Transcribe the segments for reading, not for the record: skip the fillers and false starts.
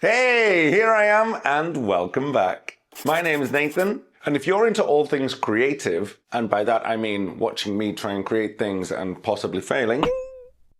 Hey, here I am and welcome back. My name is Nathan, and if you're into all things creative, and by that I mean watching me try and create things and possibly failing,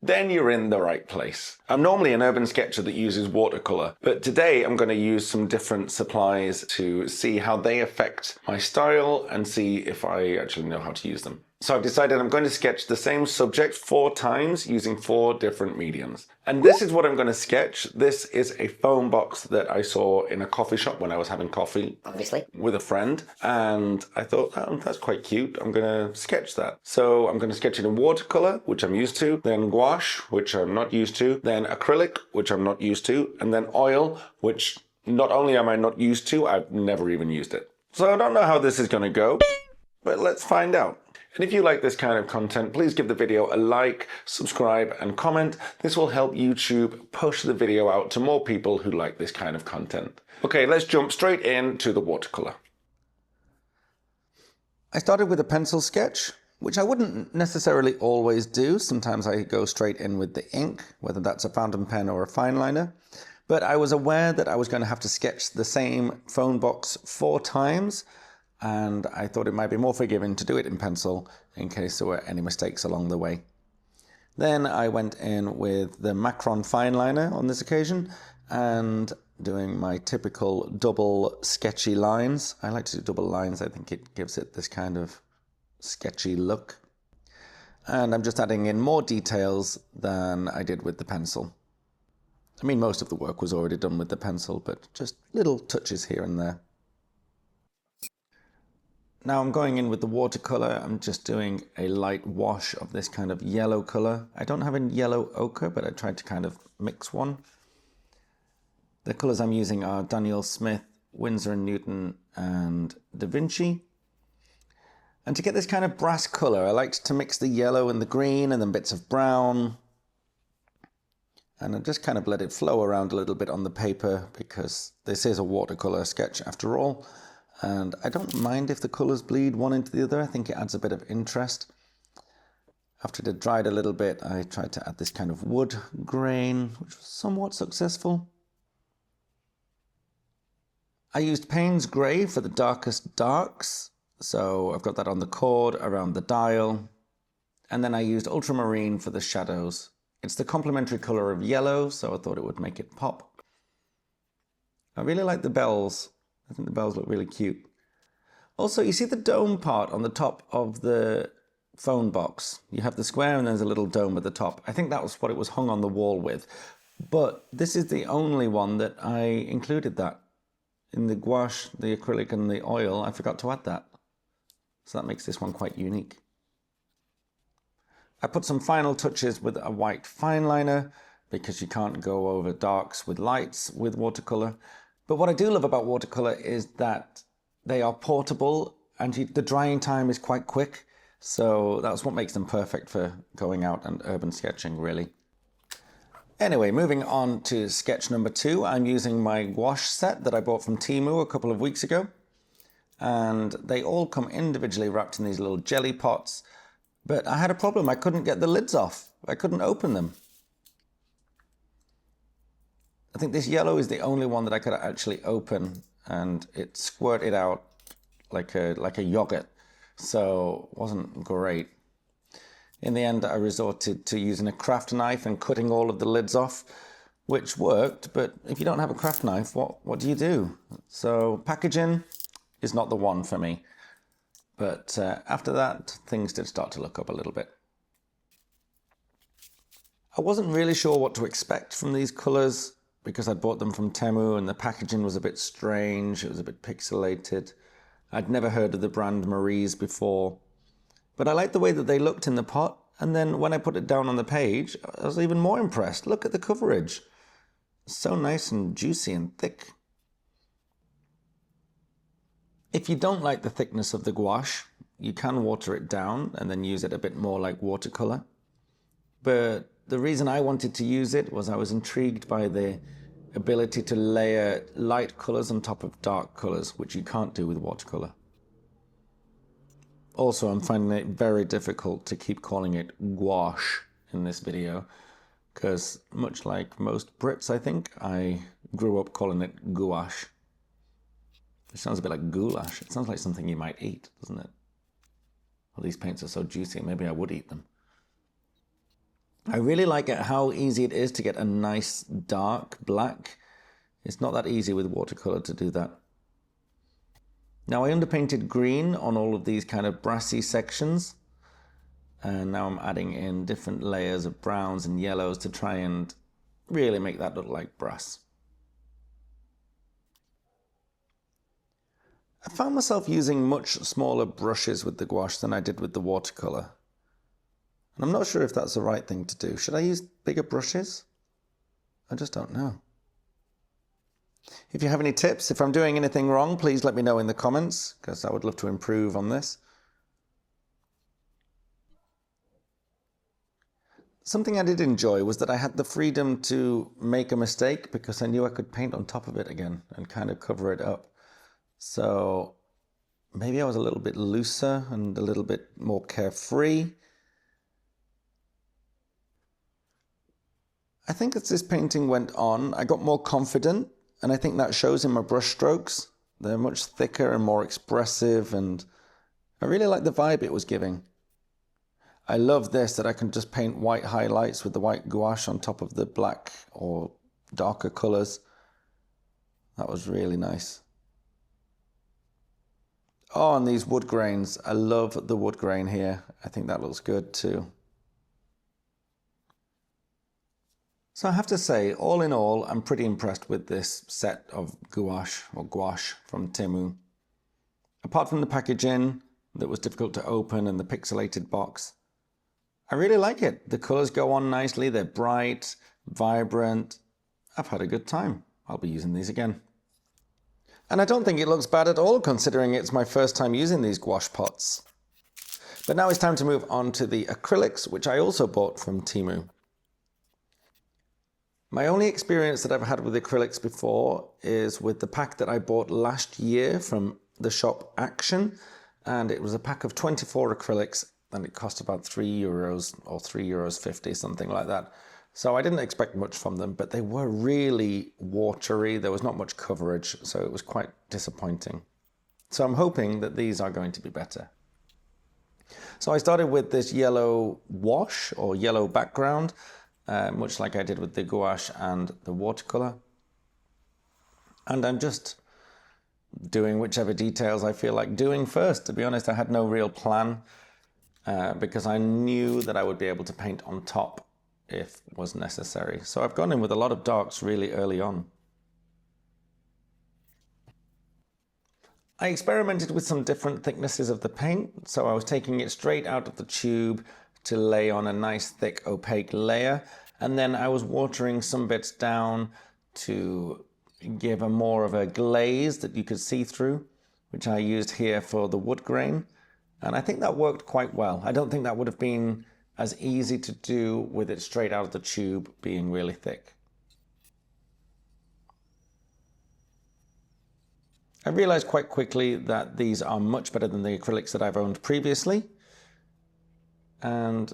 then you're in the right place. I'm normally an urban sketcher that uses watercolour, but today I'm going to use some different supplies to see how they affect my style and see if I actually know how to use them. So I've decided I'm going to sketch the same subject 4 times using 4 different mediums. And this is what I'm going to sketch. This is a foam box that I saw in a coffee shop when I was having coffee, obviously, with a friend. And I thought, oh, that's quite cute. I'm going to sketch that. So I'm going to sketch it in watercolour, which I'm used to, then gouache, which I'm not used to, then acrylic, which I'm not used to, and then oil, which not only am I not used to, I've never even used it. So I don't know how this is going to go, but let's find out. And if you like this kind of content, please give the video a like, subscribe, and comment. This will help YouTube push the video out to more people who like this kind of content. Okay, let's jump straight into the watercolor. I started with a pencil sketch, which I wouldn't necessarily always do. Sometimes I go straight in with the ink, whether that's a fountain pen or a fine liner. But I was aware that I was going to have to sketch the same phone box 4 times, and I thought it might be more forgiving to do it in pencil in case there were any mistakes along the way. Then I went in with the Macron fine liner on this occasion and doing my typical double sketchy lines. I like to do double lines. I think it gives it this kind of sketchy look. And I'm just adding in more details than I did with the pencil. I mean, most of the work was already done with the pencil, but just little touches here and there. Now I'm going in with the watercolor. I'm just doing a light wash of this kind of yellow color. I don't have a yellow ochre, but I tried to kind of mix one. The colors I'm using are Daniel Smith, Winsor & Newton, and Da Vinci. And to get this kind of brass color, I liked to mix the yellow and the green and then bits of brown. And I just kind of let it flow around a little bit on the paper because this is a watercolor sketch after all. And I don't mind if the colours bleed one into the other. I think it adds a bit of interest. After it had dried a little bit, I tried to add this kind of wood grain, which was somewhat successful. I used Payne's Grey for the darkest darks. So I've got that on the cord, around the dial. And then I used ultramarine for the shadows. It's the complementary colour of yellow, so I thought it would make it pop. I really like the bells. I think the bells look really cute. Also, you see the dome part on the top of the phone box. You have the square and there's a little dome at the top. I think that was what it was hung on the wall with. But this is the only one that I included that. In the gouache, the acrylic and the oil, I forgot to add that. So that makes this one quite unique. I put some final touches with a white fine liner because you can't go over darks with lights with watercolor. But what I do love about watercolor is that they are portable and the drying time is quite quick. So that's what makes them perfect for going out and urban sketching, really. Anyway, moving on to sketch number 2. I'm using my gouache set that I bought from Temu a couple of weeks ago. And they all come individually wrapped in these little jelly pots. But I had a problem. I couldn't get the lids off. I couldn't open them. I think this yellow is the only one that I could actually open, and it squirted out like a yogurt, so it wasn't great. In the end, I resorted to using a craft knife and cutting all of the lids off, which worked, but if you don't have a craft knife, what do you do? So packaging is not the one for me. But after that, things did start to look up a little bit. I wasn't really sure what to expect from these colors, because I'd bought them from Temu and the packaging was a bit strange, it was a bit pixelated. I'd never heard of the brand Marie's before. But I liked the way that they looked in the pot, and then when I put it down on the page, I was even more impressed. Look at the coverage. It's so nice and juicy and thick. If you don't like the thickness of the gouache, you can water it down and then use it a bit more like watercolor. But the reason I wanted to use it was I was intrigued by the ability to layer light colors on top of dark colors, which you can't do with watercolor. Also, I'm finding it very difficult to keep calling it gouache in this video, because much like most Brits, I think, I grew up calling it gouache. It sounds a bit like goulash. It sounds like something you might eat, doesn't it? Well, these paints are so juicy, maybe I would eat them. I really like it how easy it is to get a nice dark black. It's not that easy with watercolor to do that. Now I underpainted green on all of these kind of brassy sections. And now I'm adding in different layers of browns and yellows to try and really make that look like brass. I found myself using much smaller brushes with the gouache than I did with the watercolor. And I'm not sure if that's the right thing to do. Should I use bigger brushes? I just don't know. If you have any tips, if I'm doing anything wrong, please let me know in the comments, because I would love to improve on this. Something I did enjoy was that I had the freedom to make a mistake because I knew I could paint on top of it again and kind of cover it up. So maybe I was a little bit looser and a little bit more carefree. I think as this painting went on, I got more confident, and I think that shows in my brush strokes. They're much thicker and more expressive, and I really like the vibe it was giving. I love this, that I can just paint white highlights with the white gouache on top of the black or darker colors. That was really nice. Oh, and these wood grains. I love the wood grain here. I think that looks good too. So I have to say, all in all, I'm pretty impressed with this set of gouache from Temu. Apart from the packaging that was difficult to open and the pixelated box, I really like it. The colors go on nicely. They're bright, vibrant. I've had a good time. I'll be using these again. And I don't think it looks bad at all, considering it's my first time using these gouache pots. But now it's time to move on to the acrylics, which I also bought from Temu. My only experience that I've had with acrylics before is with the pack that I bought last year from the shop Action. And it was a pack of 24 acrylics, and it cost about €3 or €3.50, something like that. So I didn't expect much from them, but they were really watery. There was not much coverage, so it was quite disappointing. So I'm hoping that these are going to be better. So I started with this yellow wash or yellow background, much like I did with the gouache and the watercolor. And I'm just doing whichever details I feel like doing first. To be honest, I had no real plan because I knew that I would be able to paint on top if was necessary. So I've gone in with a lot of darks really early on. I experimented with some different thicknesses of the paint. So I was taking it straight out of the tube to lay on a nice thick opaque layer. And then I was watering some bits down to give a more of a glaze that you could see through, which I used here for the wood grain. And I think that worked quite well. I don't think that would have been as easy to do with it straight out of the tube being really thick. I realized quite quickly that these are much better than the acrylics that I've owned previously. And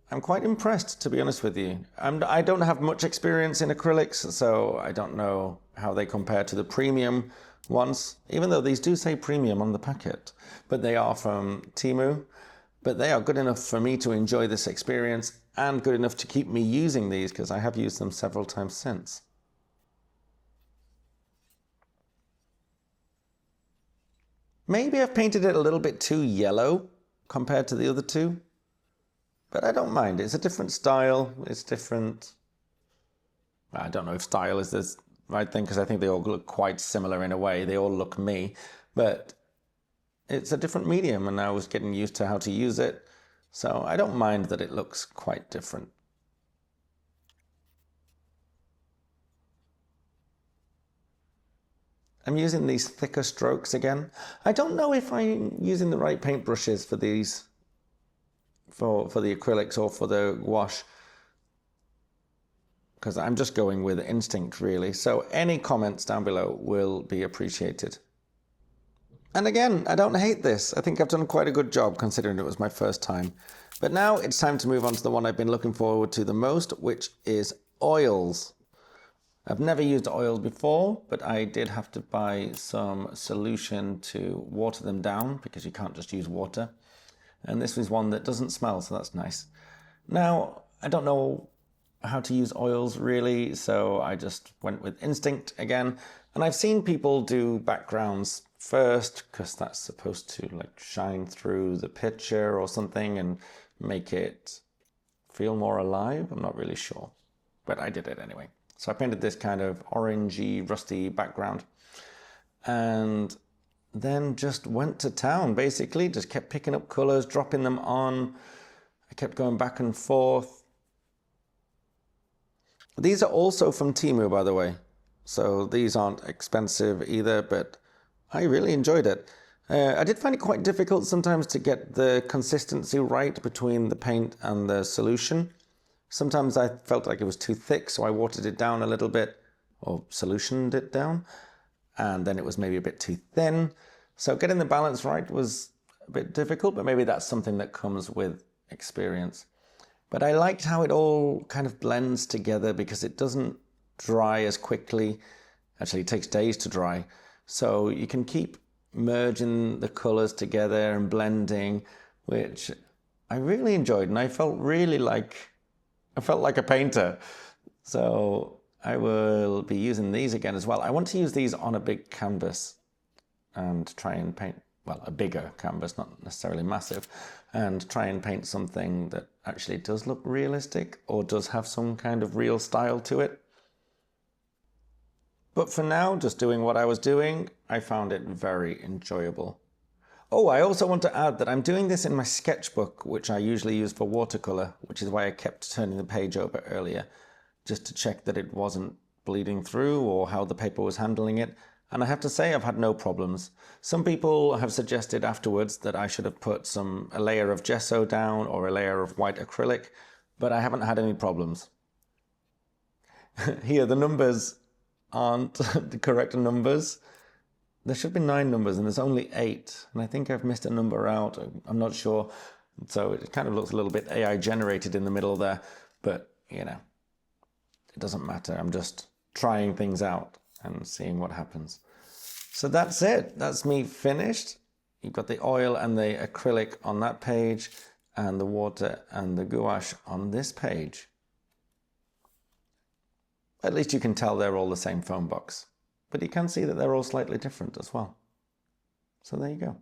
I'm quite impressed, to be honest with you. I don't have much experience in acrylics, so I don't know how they compare to the premium ones, even though these do say premium on the packet. But they are from Temu. But they are good enough for me to enjoy this experience and good enough to keep me using these because I have used them several times since. Maybe I've painted it a little bit too yellow compared to the other two. But I don't mind. It's a different style. It's different. I don't know if style is the right thing because I think they all look quite similar in a way. They all look me. But it's a different medium and I was getting used to how to use it. So I don't mind that it looks quite different. I'm using these thicker strokes again. I don't know if I'm using the right paintbrushes for these. For the acrylics or for the gouache, because I'm just going with instinct really. So any comments down below will be appreciated. And again, I don't hate this. I think I've done quite a good job considering it was my first time. But now it's time to move on to the one I've been looking forward to the most, which is oils. I've never used oils before, but I did have to buy some solution to water them down because you can't just use water. And this was one that doesn't smell, so that's nice. Now, I don't know how to use oils really, so I just went with instinct again. And I've seen people do backgrounds first because that's supposed to like shine through the picture or something and make it feel more alive. I'm not really sure, but I did it anyway. So I painted this kind of orangey, rusty background and then just went to town, basically. Just kept picking up colors, dropping them on. I kept going back and forth. These are also from Temu, by the way. So these aren't expensive either, but I really enjoyed it. I did find it quite difficult sometimes to get the consistency right between the paint and the solution. Sometimes I felt like it was too thick, so I watered it down a little bit, or solutioned it down, and then it was maybe a bit too thin. So getting the balance right was a bit difficult, but maybe that's something that comes with experience. But I liked how it all kind of blends together because it doesn't dry as quickly. Actually, it takes days to dry. So you can keep merging the colors together and blending, which I really enjoyed. And I felt like a painter. So I will be using these again as well. I want to use these on a big canvas and try and paint, well, a bigger canvas, not necessarily massive, and try and paint something that actually does look realistic or does have some kind of real style to it. But for now, just doing what I was doing, I found it very enjoyable. Oh, I also want to add that I'm doing this in my sketchbook, which I usually use for watercolour, which is why I kept turning the page over earlier, just to check that it wasn't bleeding through or how the paper was handling it. And I have to say I've had no problems. Some people have suggested afterwards that I should have put a layer of gesso down or a layer of white acrylic, but I haven't had any problems. Here, the numbers aren't the correct numbers. There should be 9 numbers and there's only 8. And I think I've missed a number out. I'm not sure. So it kind of looks a little bit AI generated in the middle there, but you know, it doesn't matter. I'm just trying things out and seeing what happens. So that's it. That's me finished. You've got the oil and the acrylic on that page and the water and the gouache on this page. At least you can tell they're all the same foam box, but you can see that they're all slightly different as well. So there you go.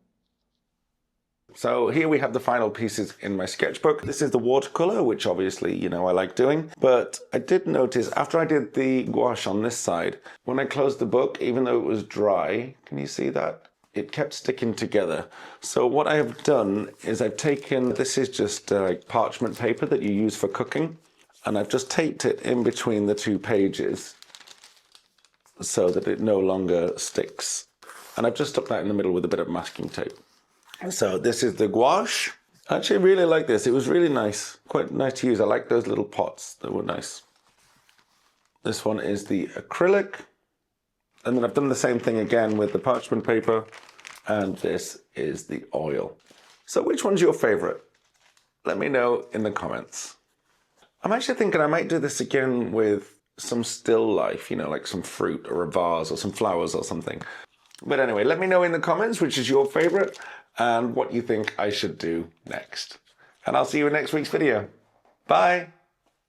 So here we have the final pieces in my sketchbook. This is the watercolor, which obviously, you know, I like doing. But I did notice after I did the gouache on this side, when I closed the book, even though it was dry, can you see that? It kept sticking together. So what I have done is I've taken, this is just like parchment paper that you use for cooking, and I've just taped it in between the 2 pages so that it no longer sticks. And I've just stuck that in the middle with a bit of masking tape. So this is the gouache. I actually really like this. It was really nice, quite nice to use. I like those little pots, they were nice. This one is the acrylic. And then I've done the same thing again with the parchment paper. And this is the oil. So which one's your favorite? Let me know in the comments. I'm actually thinking I might do this again with some still life, you know, like some fruit or a vase or some flowers or something. But anyway, let me know in the comments which is your favorite and what you think I should do next. And I'll see you in next week's video. Bye.